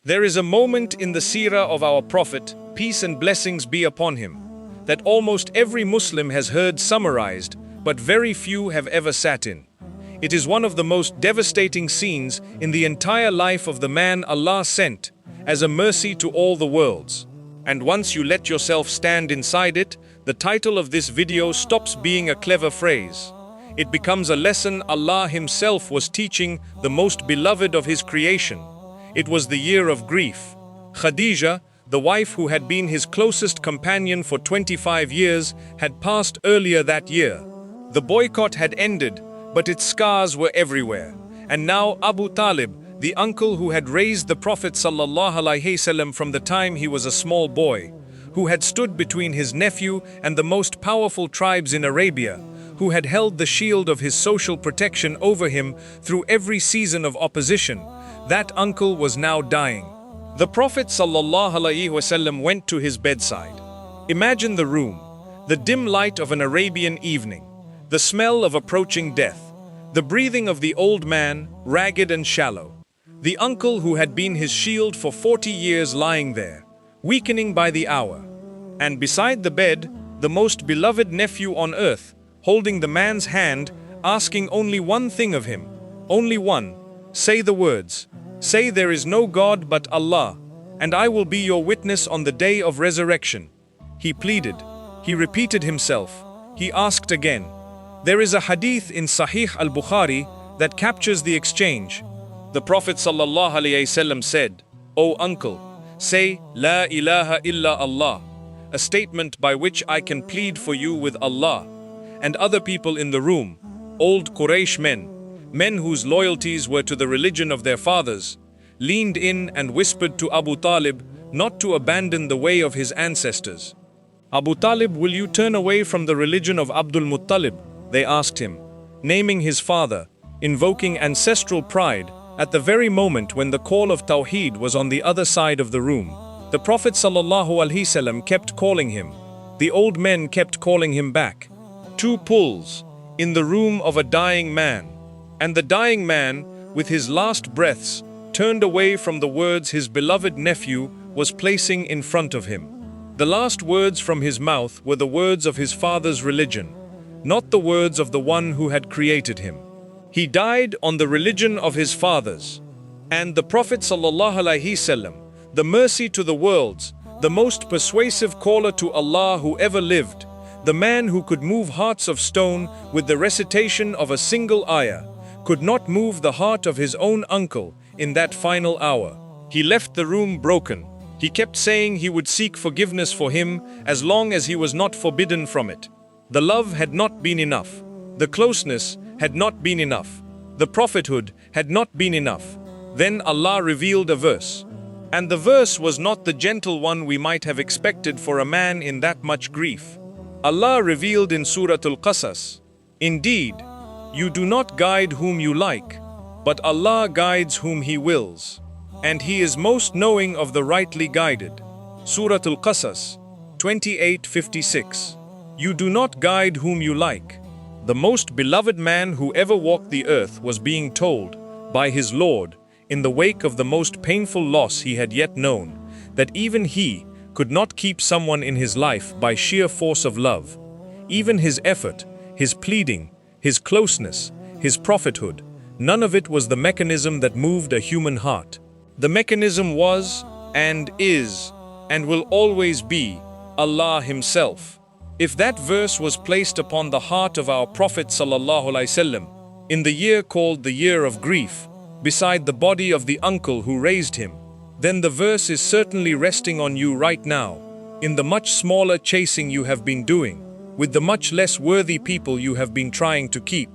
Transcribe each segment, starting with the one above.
There is a moment in the seerah of our Prophet, peace and blessings be upon him, that almost every Muslim has heard summarized, but very few have ever sat in. It is one of the most devastating scenes in the entire life of the man Allah sent as a mercy to all the worlds. And once you let yourself stand inside it, the title of this video stops being a clever phrase. It becomes a lesson Allah Himself was teaching the most beloved of His creation. It was the year of grief. Khadija, the wife who had been his closest companion for 25 years, had passed earlier that year. The boycott had ended, but its scars were everywhere. And now Abu Talib, the uncle who had raised the Prophet ﷺ from the time he was a small boy, who had stood between his nephew and the most powerful tribes in Arabia, who had held the shield of his social protection over him through every season of opposition, that uncle was now dying. The Prophet ﷺ went to his bedside. Imagine the room, the dim light of an Arabian evening, the smell of approaching death, the breathing of the old man, ragged and shallow, the uncle who had been his shield for 40 years lying there, weakening by the hour, and beside the bed, the most beloved nephew on earth, holding the man's hand, asking only one thing of him, only one: say the words, say there is no God but Allah, and I will be your witness on the day of resurrection. He pleaded, he repeated himself, he asked again. There is a hadith in Sahih al-Bukhari that captures the exchange. The Prophet ﷺ said, "O uncle, say La ilaha illa Allah, a statement by which I can plead for you with Allah." And other people in the room, old Quraysh men whose loyalties were to the religion of their fathers, leaned in and whispered to Abu Talib not to abandon the way of his ancestors. "Abu Talib, will you turn away from the religion of Abdul Muttalib?" they asked him, naming his father, invoking ancestral pride at the very moment when the call of Tawheed was on the other side of the room. The Prophet ﷺ kept calling him. The old men kept calling him back. Two pulls in the room of a dying man. And the dying man, with his last breaths, turned away from the words his beloved nephew was placing in front of him. The last words from his mouth were the words of his father's religion, not the words of the one who had created him. He died on the religion of his fathers. And the Prophet ﷺ, the mercy to the worlds, the most persuasive caller to Allah who ever lived, the man who could move hearts of stone with the recitation of a single ayah, could not move the heart of his own uncle in that final hour. He left the room broken. He kept saying he would seek forgiveness for him as long as he was not forbidden from it. The love had not been enough. The closeness had not been enough. The prophethood had not been enough. Then Allah revealed a verse. And the verse was not the gentle one we might have expected for a man in that much grief. Allah revealed in Surah Al-Qasas, "Indeed, you do not guide whom you like, but Allah guides whom He wills, and He is most knowing of the rightly guided." Surah Al-Qasas 28:56. You do not guide whom you like. The most beloved man who ever walked the earth was being told by his Lord, in the wake of the most painful loss he had yet known, that even he could not keep someone in his life by sheer force of love. Even his effort, his pleading, his closeness, his prophethood, none of it was the mechanism that moved a human heart. The mechanism was, and is, and will always be, Allah Himself. If that verse was placed upon the heart of our Prophet ﷺ in the year called the year of grief, beside the body of the uncle who raised him, then the verse is certainly resting on you right now, in the much smaller chasing you have been doing, with the much less worthy people you have been trying to keep.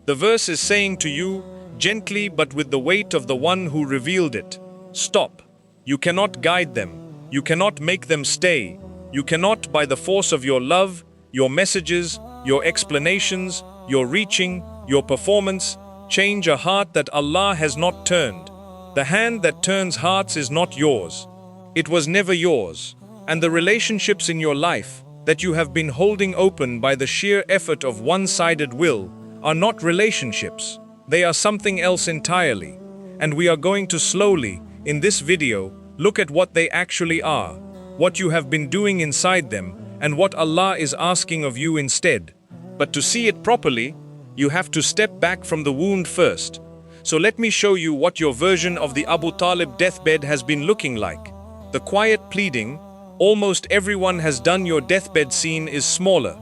The verse is saying to you, gently but with the weight of the one who revealed it, stop. You cannot guide them. You cannot make them stay. You cannot, by the force of your love, your messages, your explanations, your reaching, your performance, change a heart that Allah has not turned. The hand that turns hearts is not yours. It was never yours. And the relationships in your life that you have been holding open by the sheer effort of one-sided will are not relationships. They are something else entirely. And we are going to slowly, In this video, look at what they actually are, what you have been doing inside them, and what Allah is asking of you instead. But to see it properly, you have to step back from the wound first. So let me show you what your version of the Abu Talib deathbed has been looking like. The quiet pleading, almost everyone has done your deathbed scene, is smaller,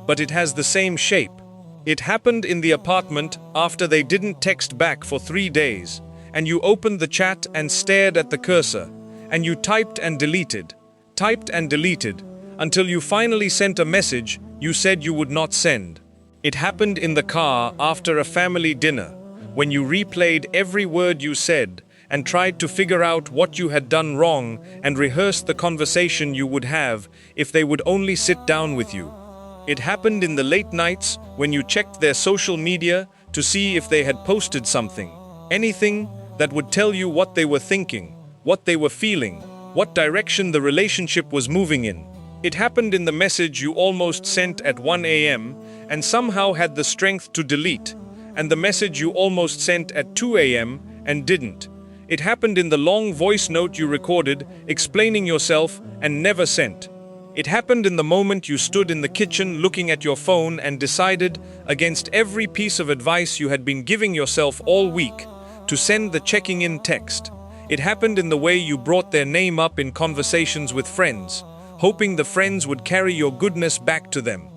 but it has the same shape. It happened in the apartment after they didn't text back for 3 days, and you opened the chat and stared at the cursor, and you typed and deleted, until you finally sent a message you said you would not send. It happened in the car after a family dinner, when you replayed every word you said and tried to figure out what you had done wrong and rehearsed the conversation you would have if they would only sit down with you. It happened in the late nights when you checked their social media to see if they had posted something, anything that would tell you what they were thinking, what they were feeling, what direction the relationship was moving in. It happened in the message you almost sent at 1 a.m. and somehow had the strength to delete, and the message you almost sent at 2 a.m. and didn't. It happened in the long voice note you recorded explaining yourself and never sent. It happened in the moment you stood in the kitchen looking at your phone and decided, against every piece of advice you had been giving yourself all week, to send the checking in text. It happened in the way you brought their name up in conversations with friends, hoping the friends would carry your goodness back to them.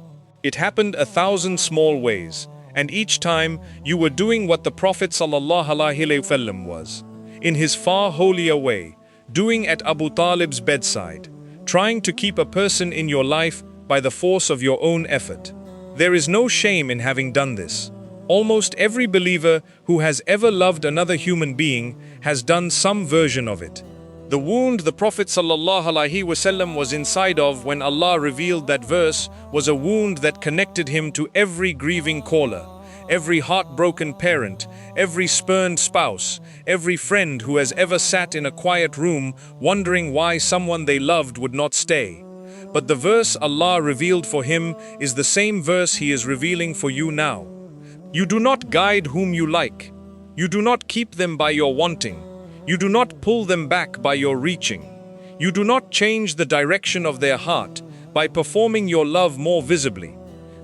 It happened 1,000 small ways, and each time you were doing what the Prophet ﷺ was, in his far holier way, doing at Abu Talib's bedside, trying to keep a person in your life by the force of your own effort. There is no shame in having done this. Almost every believer who has ever loved another human being has done some version of it. The wound the Prophet ﷺ was inside of when Allah revealed that verse was a wound that connected him to every grieving caller, every heartbroken parent, every spurned spouse, every friend who has ever sat in a quiet room wondering why someone they loved would not stay. But the verse Allah revealed for him is the same verse He is revealing for you now. You do not guide whom you like. You do not keep them by your wanting. You do not pull them back by your reaching. You do not change the direction of their heart by performing your love more visibly.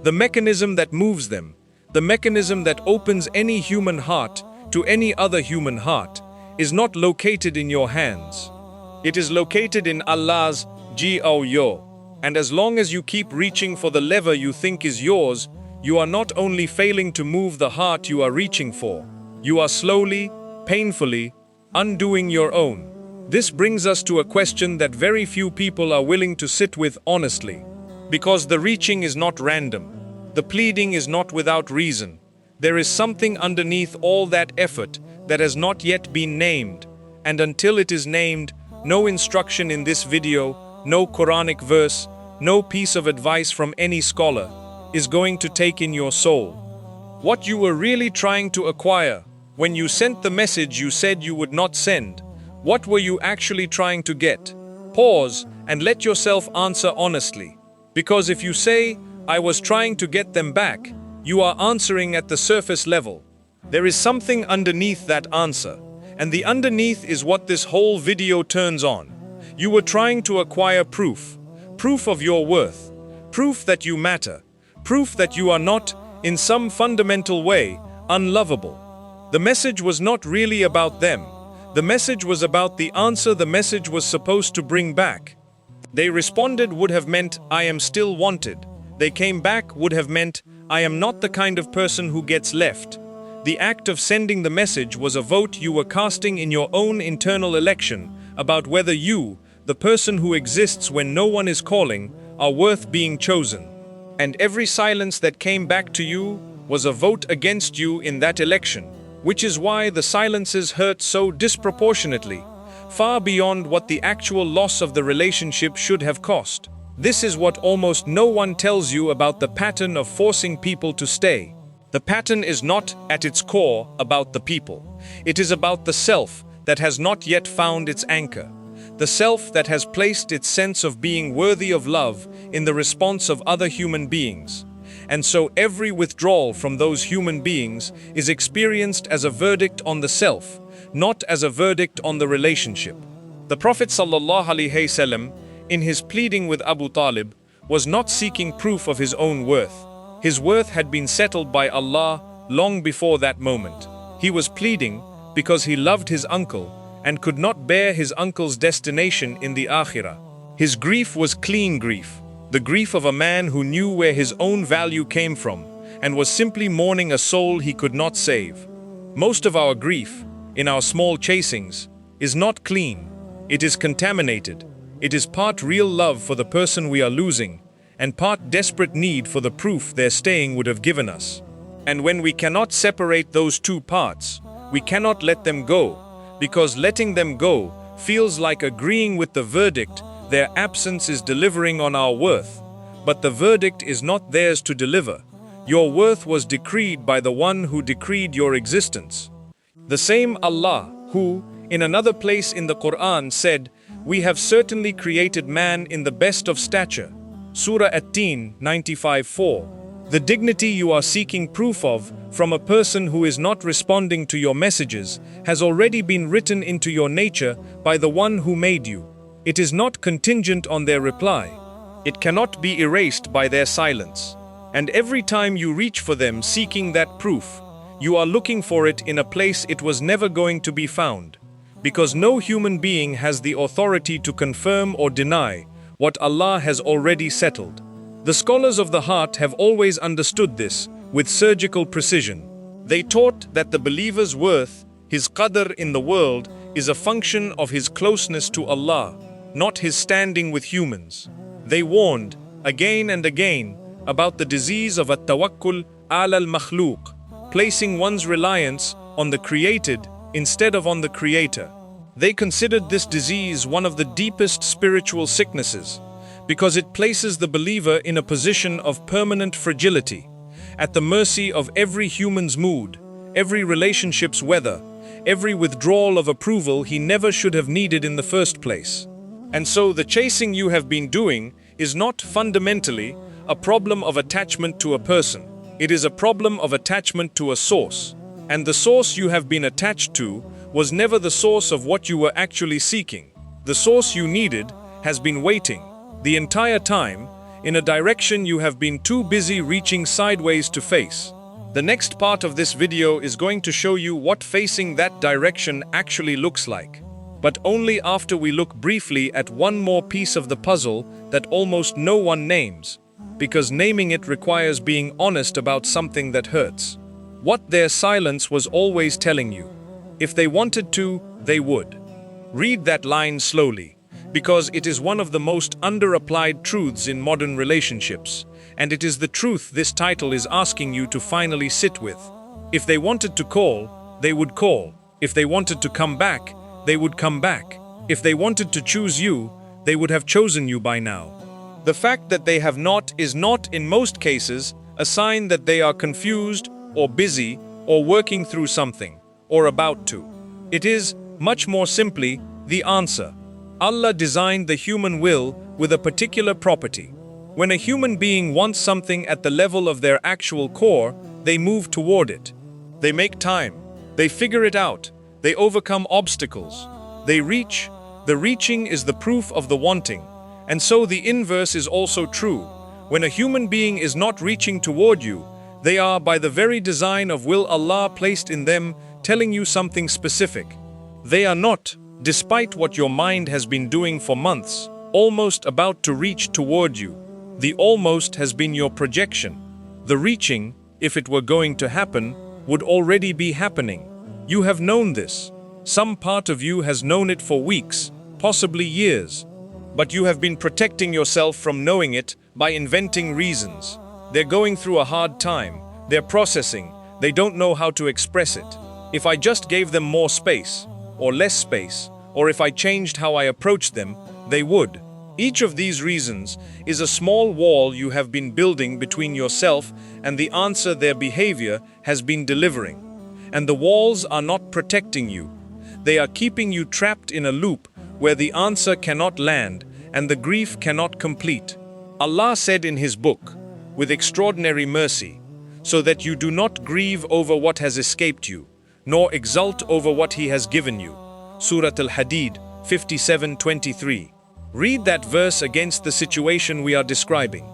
The mechanism that moves them, the mechanism that opens any human heart to any other human heart, is not located in your hands. It is located in Allah's Yo. And as long as you keep reaching for the lever you think is yours, you are not only failing to move the heart you are reaching for, you are slowly, painfully, undoing your own. This brings us to a question that very few people are willing to sit with honestly. Because the reaching is not random. The pleading is not without reason. There is something underneath all that effort that has not yet been named. And until it is named, no instruction in this video, no Quranic verse, no piece of advice from any scholar is going to take in your soul. What you were really trying to acquire when you sent the message you said you would not send, what were you actually trying to get? Pause and let yourself answer honestly. Because if you say, I was trying to get them back, you are answering at the surface level. There is something underneath that answer, and the underneath is what this whole video turns on. You were trying to acquire proof of your worth, proof that you matter, proof that you are not, in some fundamental way, unlovable. The message was not really about them. The message was about the answer the message was supposed to bring back. They responded would have meant, I am still wanted. They came back would have meant, I am not the kind of person who gets left. The act of sending the message was a vote you were casting in your own internal election about whether you, the person who exists when no one is calling, are worth being chosen. And every silence that came back to you was a vote against you in that election. Which is why the silences hurt so disproportionately, far beyond what the actual loss of the relationship should have cost. This is what almost no one tells you about the pattern of forcing people to stay. The pattern is not, at its core, about the people. It is about the self that has not yet found its anchor. The self that has placed its sense of being worthy of love in the response of other human beings. And so every withdrawal from those human beings is experienced as a verdict on the self, not as a verdict on the relationship. The Prophet ﷺ, in his pleading with Abu Talib, was not seeking proof of his own worth. His worth had been settled by Allah long before that moment. He was pleading because he loved his uncle and could not bear his uncle's destination in the Akhirah. His grief was clean grief, the grief of a man who knew where his own value came from and was simply mourning a soul he could not save. Most of our grief, in our small chasings, is not clean. It is contaminated. It is part real love for the person we are losing, and part desperate need for the proof their staying would have given us. And when we cannot separate those two parts, we cannot let them go, because letting them go feels like agreeing with the verdict their absence is delivering on our worth. But the verdict is not theirs to deliver. Your worth was decreed by the one who decreed your existence. The same Allah who, in another place in the Quran, said, "We have certainly created man in the best of stature." Surah At-Tin 95:4. The dignity you are seeking proof of from a person who is not responding to your messages has already been written into your nature by the one who made you. It is not contingent on their reply. It cannot be erased by their silence. And every time you reach for them seeking that proof, you are looking for it in a place it was never going to be found. Because no human being has the authority to confirm or deny what Allah has already settled. The scholars of the heart have always understood this with surgical precision. They taught that the believer's worth, his qadr in the world, is a function of his closeness to Allah, not his standing with humans. They warned, again and again, about the disease of at-tawakkul ala al-makhluq, placing one's reliance on the created instead of on the Creator. They considered this disease one of the deepest spiritual sicknesses, because it places the believer in a position of permanent fragility, at the mercy of every human's mood, every relationship's weather, every withdrawal of approval he never should have needed in the first place. And so the chasing you have been doing is not fundamentally a problem of attachment to a person. It is a problem of attachment to a source. And the source you have been attached to was never the source of what you were actually seeking. The source you needed has been waiting the entire time in a direction you have been too busy reaching sideways to face. The next part of this video is going to show you what facing that direction actually looks like. But only after we look briefly at one more piece of the puzzle that almost no one names, because naming it requires being honest about something that hurts. What their silence was always telling you. If they wanted to, they would. Read that line slowly, because it is one of the most underapplied truths in modern relationships, and it is the truth this title is asking you to finally sit with. If they wanted to call, they would call. If they wanted to come back, they would come back. If they wanted to choose you, they would have chosen you by now. The fact that they have not is not, in most cases, a sign that they are confused or busy or working through something or about to. It is, much more simply, the answer. Allah designed the human will with a particular property. When a human being wants something at the level of their actual core, they move toward it. They make time. They figure it out. They overcome obstacles. They reach. The reaching is the proof of the wanting. And so the inverse is also true. When a human being is not reaching toward you, they are, by the very design of will Allah placed in them, telling you something specific. They are not, despite what your mind has been doing for months, almost about to reach toward you. The almost has been your projection. The reaching, if it were going to happen, would already be happening. You have known this. Some part of you has known it for weeks, possibly years. But you have been protecting yourself from knowing it by inventing reasons. They're going through a hard time. They're processing. They don't know how to express it. If I just gave them more space, or less space, or if I changed how I approached them, they would. Each of these reasons is a small wall you have been building between yourself and the answer their behavior has been delivering. And the walls are not protecting you. They are keeping you trapped in a loop where the answer cannot land and the grief cannot complete. Allah said in His book, with extraordinary mercy, so that you do not grieve over what has escaped you, nor exult over what He has given you. Surah Al-Hadid 57:23. Read that verse against the situation we are describing.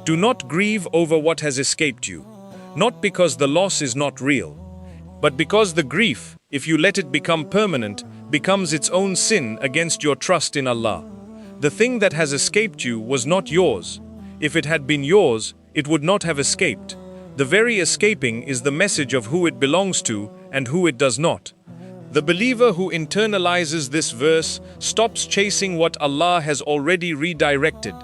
Do not grieve over what has escaped you, not because the loss is not real, but because the grief, if you let it become permanent, becomes its own sin against your trust in Allah. The thing that has escaped you was not yours. If it had been yours, it would not have escaped. The very escaping is the message of who it belongs to and who it does not. The believer who internalizes this verse stops chasing what Allah has already redirected.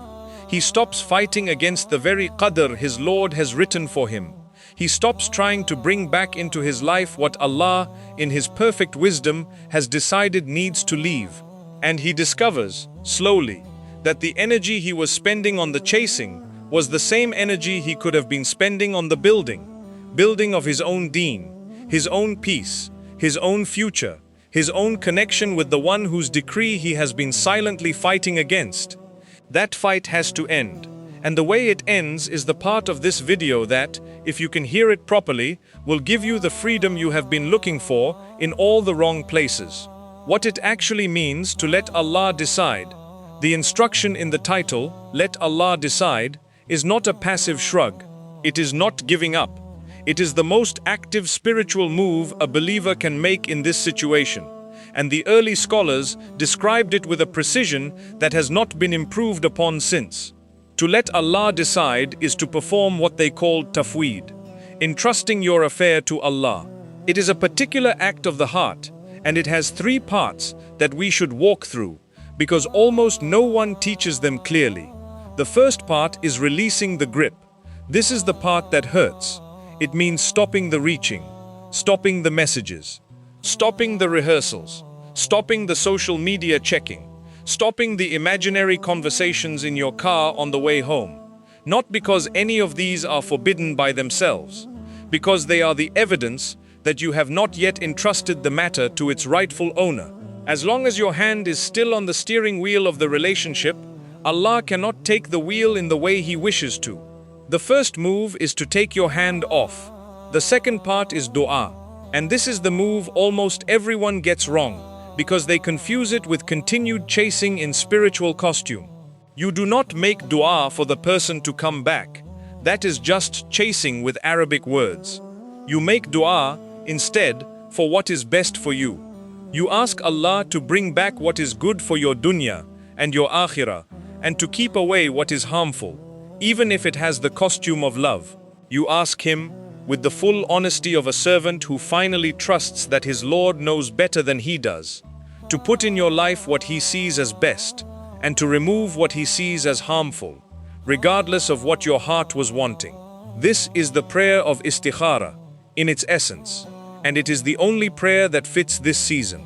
He stops fighting against the very qadr His Lord has written for him. He stops trying to bring back into his life what Allah, in His perfect wisdom, has decided needs to leave. And he discovers, slowly, that the energy he was spending on the chasing was the same energy he could have been spending on the building of his own deen, his own peace, his own future, his own connection with the one whose decree he has been silently fighting against. That fight has to end, and the way it ends is the part of this video that, if you can hear it properly, will give you the freedom you have been looking for in all the wrong places. What it actually means to let Allah decide. The instruction in the title, Let Allah Decide, is not a passive shrug. It is not giving up. It is the most active spiritual move a believer can make in this situation. And the early scholars described it with a precision that has not been improved upon since. To let Allah decide is to perform what they call tafweed, entrusting your affair to Allah. It is a particular act of the heart, and it has three parts that we should walk through, because almost no one teaches them clearly. The first part is releasing the grip. This is the part that hurts. It means stopping the reaching, stopping the messages, stopping the rehearsals, stopping the social media checking, stopping the imaginary conversations in your car on the way home. Not because any of these are forbidden by themselves, because they are the evidence that you have not yet entrusted the matter to its rightful owner. As long as your hand is still on the steering wheel of the relationship, Allah cannot take the wheel in the way He wishes to. The first move is to take your hand off. The second part is dua, and this is the move almost everyone gets wrong, because they confuse it with continued chasing in spiritual costume. You do not make dua for the person to come back. That is just chasing with Arabic words. You make dua, instead, for what is best for you. You ask Allah to bring back what is good for your dunya and your akhirah, and to keep away what is harmful, even if it has the costume of love. You ask Him, with the full honesty of a servant who finally trusts that his Lord knows better than he does, to put in your life what He sees as best, and to remove what He sees as harmful, regardless of what your heart was wanting. This is the prayer of istikhara, in its essence, and it is the only prayer that fits this season.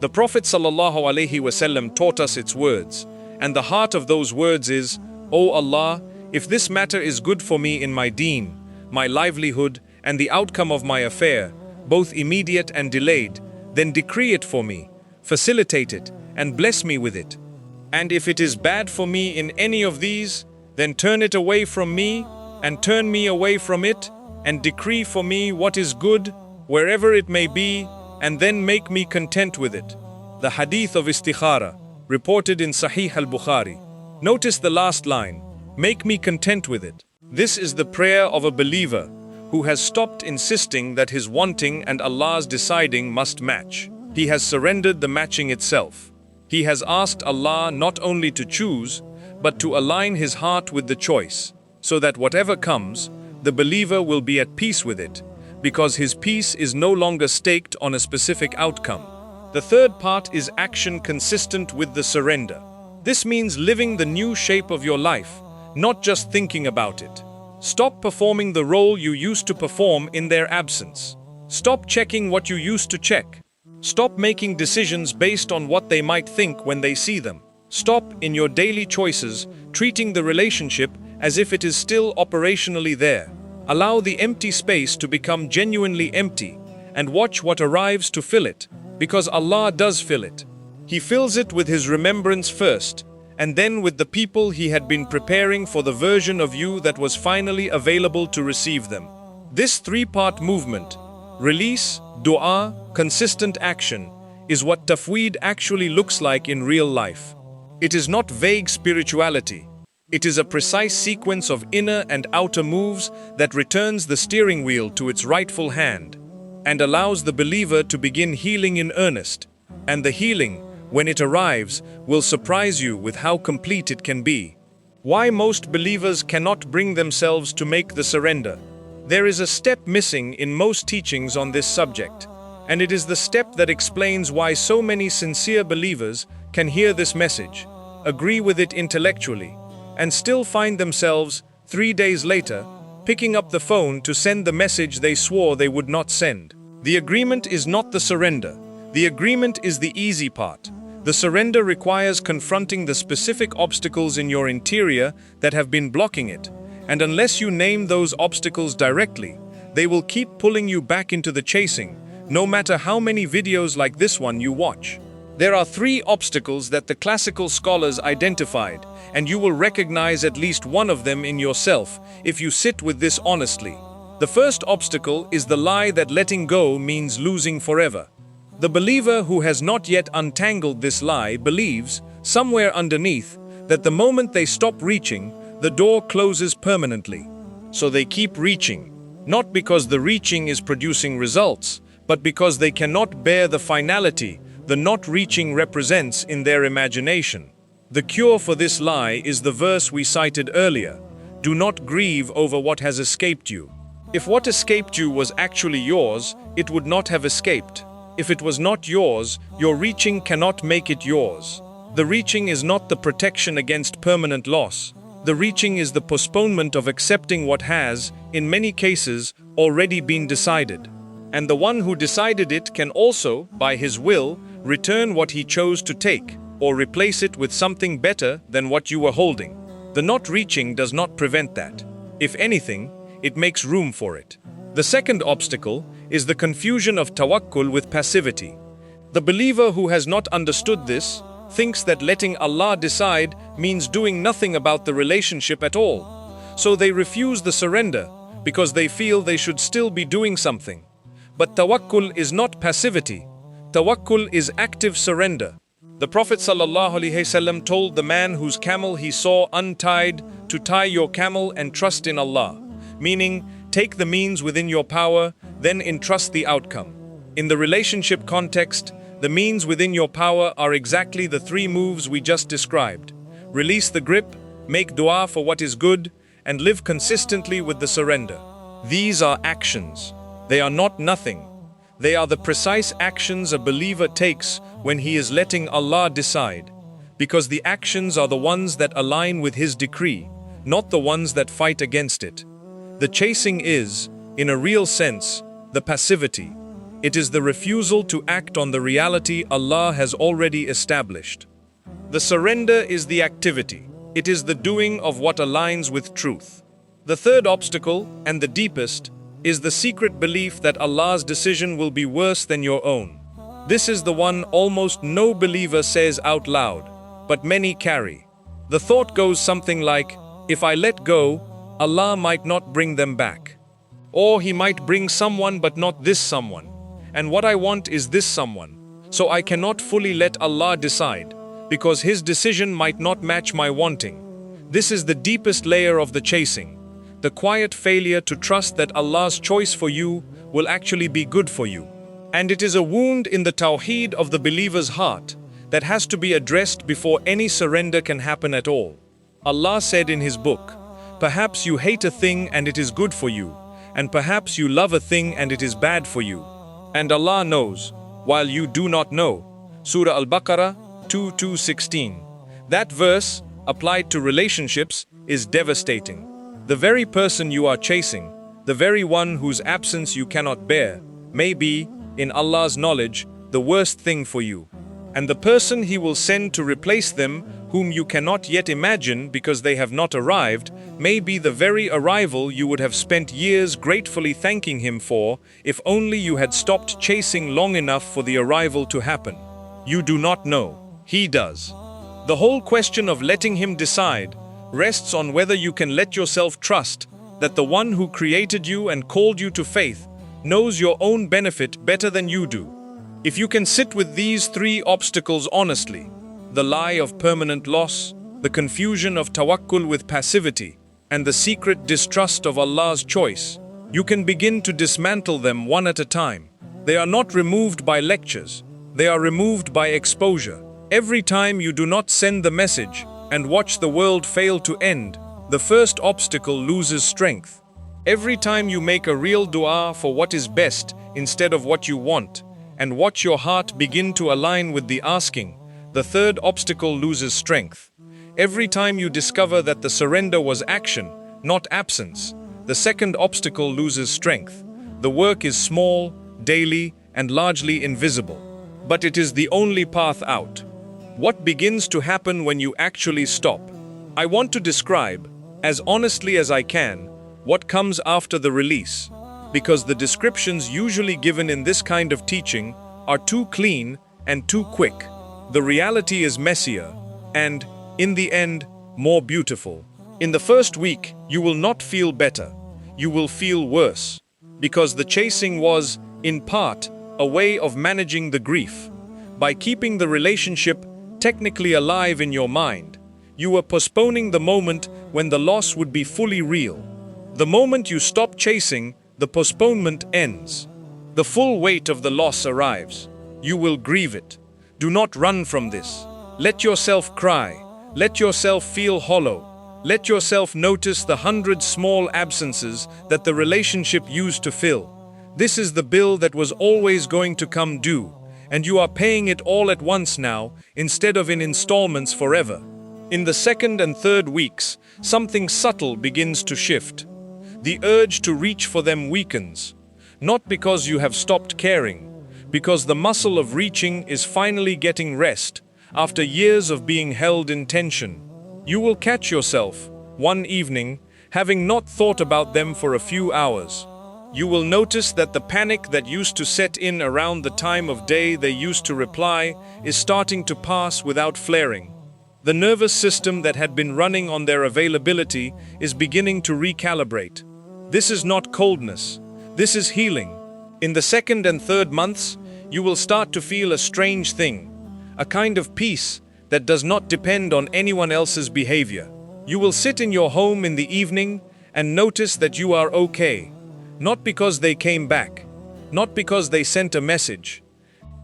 The Prophet ﷺ taught us its words, and the heart of those words is, O Allah, if this matter is good for me in my deen, my livelihood, and the outcome of my affair, both immediate and delayed, then decree it for me, facilitate it, and bless me with it. And if it is bad for me in any of these, then turn it away from me, and turn me away from it, and decree for me what is good, wherever it may be, and then make me content with it. The Hadith of Istikhara, reported in Sahih al-Bukhari. Notice the last line, make me content with it. This is the prayer of a believer who has stopped insisting that his wanting and Allah's deciding must match. He has surrendered the matching itself. He has asked Allah not only to choose, but to align his heart with the choice, so that whatever comes, the believer will be at peace with it, because his peace is no longer staked on a specific outcome. The third part is action consistent with the surrender. This means living the new shape of your life, not just thinking about it. Stop performing the role you used to perform in their absence. Stop checking what you used to check. Stop making decisions based on what they might think when they see them. Stop, in your daily choices, treating the relationship as if it is still operationally there. Allow the empty space to become genuinely empty, and watch what arrives to fill it, because Allah does fill it. He fills it with His remembrance first, and then with the people He had been preparing for the version of you that was finally available to receive them. This three-part movement, Release, dua, consistent action is what tafweed actually looks like in real life. It is not vague spirituality. It is a precise sequence of inner and outer moves that returns the steering wheel to its rightful hand and allows the believer to begin healing in earnest. And the healing, when it arrives, will surprise you with how complete it can be. Why most believers cannot bring themselves to make the surrender? There is a step missing in most teachings on this subject, and it is the step that explains why so many sincere believers can hear this message, agree with it intellectually, and still find themselves, 3 days later, picking up the phone to send the message they swore they would not send. The agreement is not the surrender. The agreement is the easy part. The surrender requires confronting the specific obstacles in your interior that have been blocking it, and unless you name those obstacles directly, they will keep pulling you back into the chasing, no matter how many videos like this one you watch. There are 3 obstacles that the classical scholars identified, and you will recognize at least one of them in yourself if you sit with this honestly. The first obstacle is the lie that letting go means losing forever. The believer who has not yet untangled this lie believes, somewhere underneath, that the moment they stop reaching, the door closes permanently. So they keep reaching, not because the reaching is producing results, but because they cannot bear the finality the not reaching represents in their imagination. The cure for this lie is the verse we cited earlier: do not grieve over what has escaped you. If what escaped you was actually yours, it would not have escaped. If it was not yours, your reaching cannot make it yours. The reaching is not the protection against permanent loss. The reaching is the postponement of accepting what has, in many cases, already been decided. And the one who decided it can also, by his will, return what he chose to take, or replace it with something better than what you were holding. The not reaching does not prevent that. If anything, it makes room for it. The second obstacle is the confusion of tawakkul with passivity. The believer who has not understood this thinks that letting Allah decide means doing nothing about the relationship at all. So they refuse the surrender because they feel they should still be doing something. But tawakkul is not passivity. Tawakkul is active surrender. The Prophet ﷺ told the man whose camel he saw untied to tie your camel and trust in Allah, meaning take the means within your power, then entrust the outcome. In the relationship context, the means within your power are exactly the 3 moves we just described. Release the grip, make dua for what is good, and live consistently with the surrender. These are actions. They are not nothing. They are the precise actions a believer takes when he is letting Allah decide, because the actions are the ones that align with His decree, not the ones that fight against it. The chasing is, in a real sense, the passivity. It is the refusal to act on the reality Allah has already established. The surrender is the activity. It is the doing of what aligns with truth. The third obstacle, and the deepest, is the secret belief that Allah's decision will be worse than your own. This is the one almost no believer says out loud, but many carry. The thought goes something like, if I let go, Allah might not bring them back. Or He might bring someone but not this someone. And what I want is this someone. So I cannot fully let Allah decide, because His decision might not match my wanting. This is the deepest layer of the chasing. The quiet failure to trust that Allah's choice for you will actually be good for you. And it is a wound in the tawheed of the believer's heart that has to be addressed before any surrender can happen at all. Allah said in His book, perhaps you hate a thing and it is good for you, and perhaps you love a thing and it is bad for you. And Allah knows, while you do not know. Surah Al-Baqarah 2:16. That verse, applied to relationships, is devastating. The very person you are chasing, the very one whose absence you cannot bear, may be, in Allah's knowledge, the worst thing for you. And the person He will send to replace them, whom you cannot yet imagine because they have not arrived, may be the very arrival you would have spent years gratefully thanking Him for, if only you had stopped chasing long enough for the arrival to happen. You do not know. He does. The whole question of letting Him decide rests on whether you can let yourself trust that the one who created you and called you to faith knows your own benefit better than you do. If you can sit with these three obstacles honestly, the lie of permanent loss, the confusion of tawakkul with passivity, and the secret distrust of Allah's choice, you can begin to dismantle them one at a time. They are not removed by lectures, they are removed by exposure. Every time you do not send the message and watch the world fail to end, the first obstacle loses strength. Every time you make a real dua for what is best instead of what you want, and watch your heart begin to align with the asking, the third obstacle loses strength. Every time you discover that the surrender was action, not absence, the second obstacle loses strength. The work is small, daily, and largely invisible, but it is the only path out. What begins to happen when you actually stop? I want to describe, as honestly as I can, what comes after the release, because the descriptions usually given in this kind of teaching are too clean and too quick. The reality is messier and, in the end, more beautiful. In the first week, you will not feel better. You will feel worse, because the chasing was, in part, a way of managing the grief. By keeping the relationship technically alive in your mind, you were postponing the moment when the loss would be fully real. The moment you stop chasing, the postponement ends. The full weight of the loss arrives. You will grieve it. Do not run from this. Let yourself cry. Let yourself feel hollow. Let yourself notice the 100 small absences that the relationship used to fill. This is the bill that was always going to come due, and you are paying it all at once now, instead of in installments forever. In the second and third weeks, something subtle begins to shift. The urge to reach for them weakens, not because you have stopped caring, because the muscle of reaching is finally getting rest after years of being held in tension. You will catch yourself, one evening, having not thought about them for a few hours. You will notice that the panic that used to set in around the time of day they used to reply is starting to pass without flaring. The nervous system that had been running on their availability is beginning to recalibrate. This is not coldness. This is healing. In the second and third months, you will start to feel a strange thing, a kind of peace that does not depend on anyone else's behavior. You will sit in your home in the evening and notice that you are okay, not because they came back, not because they sent a message,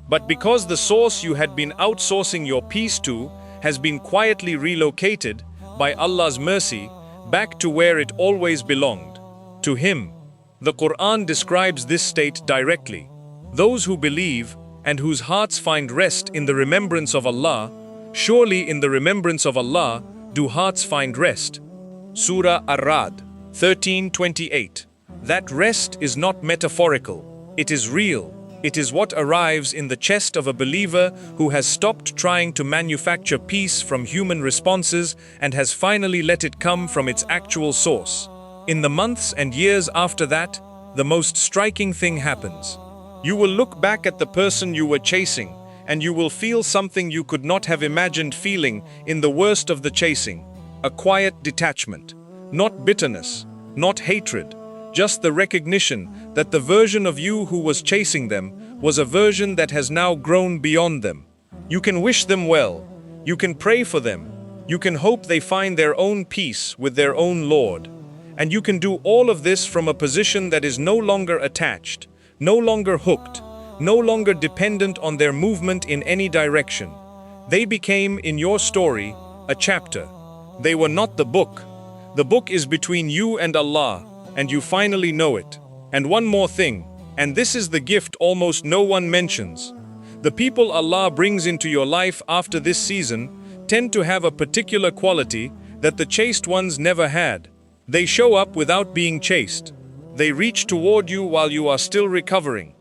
but because the source you had been outsourcing your peace to has been quietly relocated, by Allah's mercy, back to where it always belonged, to Him. The Quran describes this state directly. Those who believe and whose hearts find rest in the remembrance of Allah, surely in the remembrance of Allah do hearts find rest. Surah Ar-Ra'd 13:28. That rest is not metaphorical. It is real. It is what arrives in the chest of a believer who has stopped trying to manufacture peace from human responses and has finally let it come from its actual source. In the months and years after that, the most striking thing happens. You will look back at the person you were chasing, and you will feel something you could not have imagined feeling in the worst of the chasing, a quiet detachment. Not bitterness, not hatred, just the recognition that the version of you who was chasing them was a version that has now grown beyond them. You can wish them well, you can pray for them, you can hope they find their own peace with their own Lord, and you can do all of this from a position that is no longer attached, no longer hooked, no longer dependent on their movement in any direction. They became, in your story, a chapter. They were not the book. The book is between you and Allah, and you finally know it. And one more thing, and this is the gift almost no one mentions. The people Allah brings into your life after this season tend to have a particular quality that the chaste ones never had. They show up without being chased. They reach toward you while you are still recovering.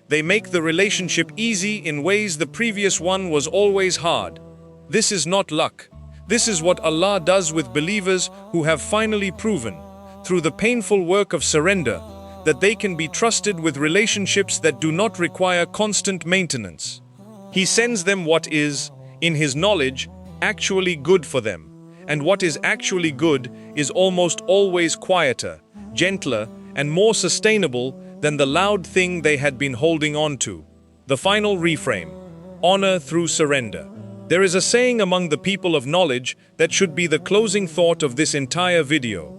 They make the relationship easy in ways the previous one was always hard. This is not luck. This is what Allah does with believers who have finally proven, through the painful work of surrender, that they can be trusted with relationships that do not require constant maintenance. He sends them what is, in His knowledge, actually good for them. And what is actually good is almost always quieter, gentler, and more sustainable than the loud thing they had been holding on to. The final reframe: honor through surrender. There is a saying among the people of knowledge that should be the closing thought of this entire video.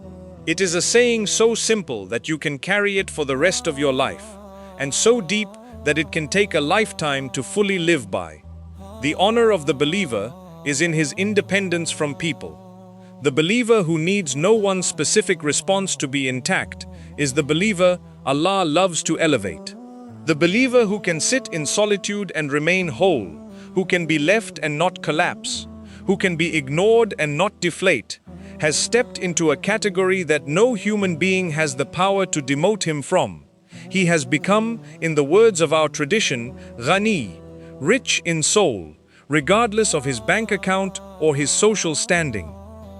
It is a saying so simple that you can carry it for the rest of your life, and so deep that it can take a lifetime to fully live by. The honor of the believer is in his independence from people. The believer who needs no one's specific response to be intact is the believer Allah loves to elevate. The believer who can sit in solitude and remain whole, who can be left and not collapse, who can be ignored and not deflate, has stepped into a category that no human being has the power to demote him from. He has become, in the words of our tradition, ghani, rich in soul, regardless of his bank account or his social standing.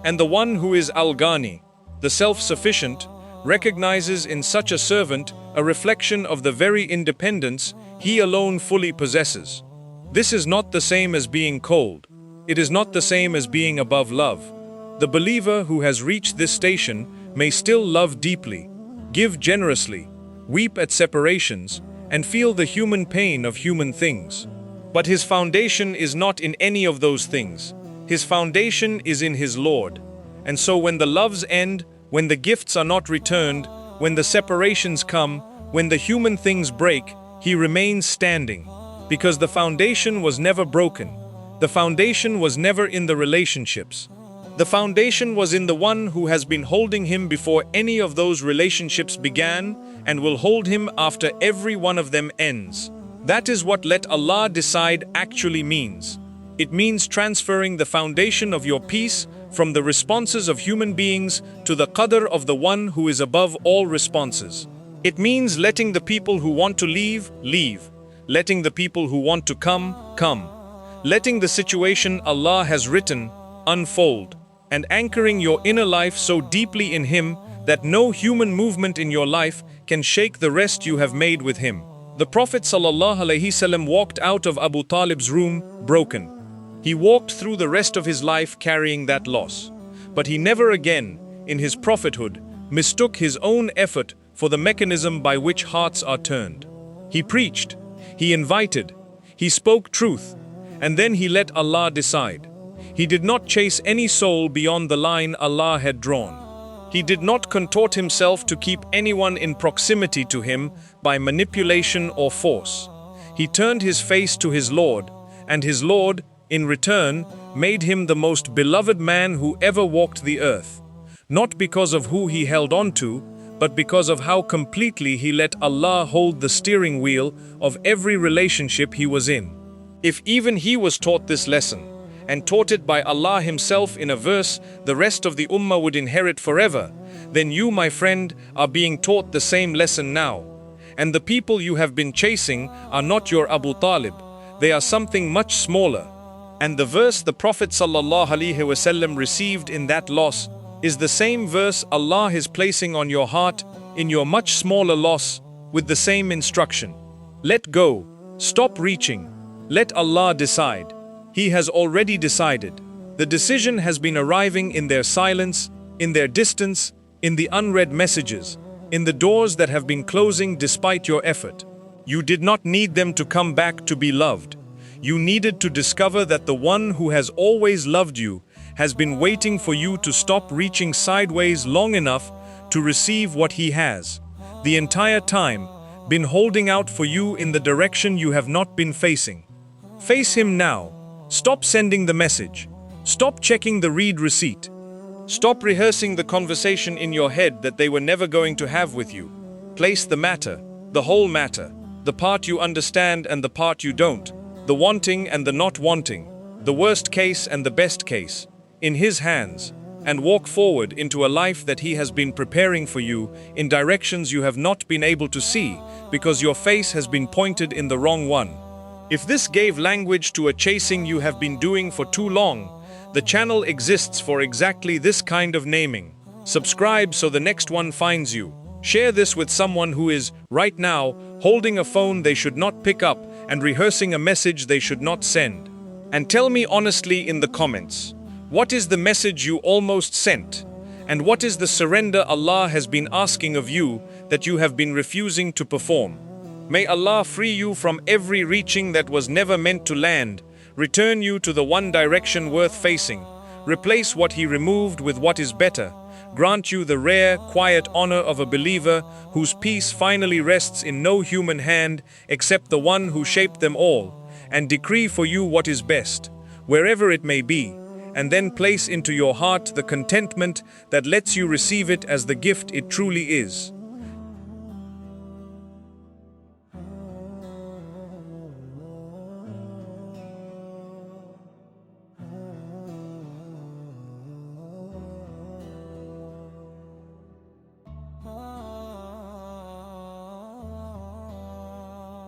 And the one who is al-ghani, the self-sufficient, recognizes in such a servant a reflection of the very independence he alone fully possesses. This is not the same as being cold. It is not the same as being above love. The believer who has reached this station may still love deeply, give generously, weep at separations, and feel the human pain of human things. But his foundation is not in any of those things. His foundation is in his Lord. And so when the loves end, when the gifts are not returned, when the separations come, when the human things break, he remains standing. Because the foundation was never broken. The foundation was never in the relationships. The foundation was in the one who has been holding him before any of those relationships began and will hold him after every one of them ends. That is what "let Allah decide" actually means. It means transferring the foundation of your peace from the responses of human beings to the qadr of the one who is above all responses. It means letting the people who want to leave, leave. Letting the people who want to come, come. Letting the situation Allah has written unfold, and anchoring your inner life so deeply in Him that no human movement in your life can shake the rest you have made with Him. The Prophet ﷺ walked out of Abu Talib's room broken. He walked through the rest of his life carrying that loss. But he never again, in his prophethood, mistook his own effort for the mechanism by which hearts are turned. He preached, he invited, he spoke truth, and then he let Allah decide. He did not chase any soul beyond the line Allah had drawn. He did not contort himself to keep anyone in proximity to him by manipulation or force. He turned his face to his Lord, and his Lord, in return, made him the most beloved man who ever walked the earth. Not because of who he held on to, but because of how completely he let Allah hold the steering wheel of every relationship he was in. If even he was taught this lesson, and taught it by Allah Himself in a verse the rest of the Ummah would inherit forever, then you, my friend, are being taught the same lesson now. And the people you have been chasing are not your Abu Talib, they are something much smaller. And the verse the Prophet ﷺ received in that loss is the same verse Allah is placing on your heart in your much smaller loss with the same instruction. Let go, stop reaching, let Allah decide. He has already decided. The decision has been arriving in their silence, in their distance, in the unread messages, in the doors that have been closing despite your effort. You did not need them to come back to be loved. You needed to discover that the one who has always loved you has been waiting for you to stop reaching sideways long enough to receive what he has, the entire time, been holding out for you in the direction you have not been facing. Face him now. Stop sending the message. Stop checking the read receipt. Stop rehearsing the conversation in your head that they were never going to have with you. Place the matter, the whole matter, the part you understand and the part you don't, the wanting and the not wanting, the worst case and the best case, in His hands, and walk forward into a life that He has been preparing for you in directions you have not been able to see because your face has been pointed in the wrong one. If this gave language to a chasing you have been doing for too long, the channel exists for exactly this kind of naming. Subscribe so the next one finds you. Share this with someone who is, right now, holding a phone they should not pick up and rehearsing a message they should not send. And tell me honestly in the comments, what is the message you almost sent? And what is the surrender Allah has been asking of you that you have been refusing to perform? May Allah free you from every reaching that was never meant to land, return you to the one direction worth facing, replace what He removed with what is better, grant you the rare, quiet honor of a believer whose peace finally rests in no human hand except the one who shaped them all, and decree for you what is best, wherever it may be, and then place into your heart the contentment that lets you receive it as the gift it truly is.